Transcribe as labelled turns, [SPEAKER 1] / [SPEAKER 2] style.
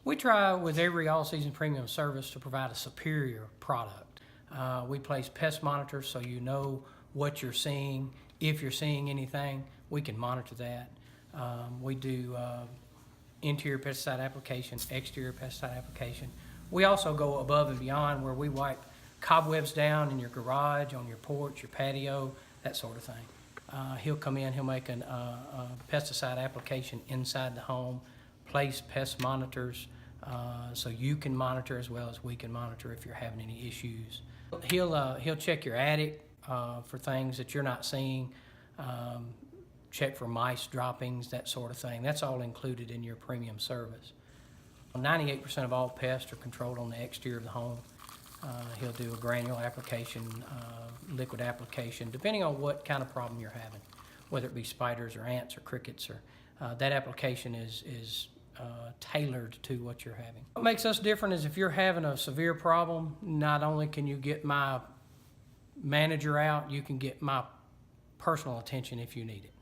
[SPEAKER 1] We try with every all-season premium service to provide a superior product. We place pest monitors so you know what you're seeing. If you're seeing anything, we can monitor that. We do interior pesticide application, exterior pesticide application. We also go above and beyond where we wipe cobwebs down in your garage, on your porch, your patio, that sort of thing. He'll come in, he'll make a pesticide application inside the home, place pest monitors so you can monitor as well as we can monitor if you're having any issues. He'll check your attic for things that you're not seeing, check for mice droppings, that sort of thing. That's all included in your premium service. 98% of all pests are controlled on the exterior of the home. He'll do a granule application, liquid application, depending on what kind of problem you're having, whether it be spiders or ants or crickets. Or that application is tailored to what you're having. What makes us different is if you're having a severe problem, not only can you get my manager out, you can get my personal attention if you need it.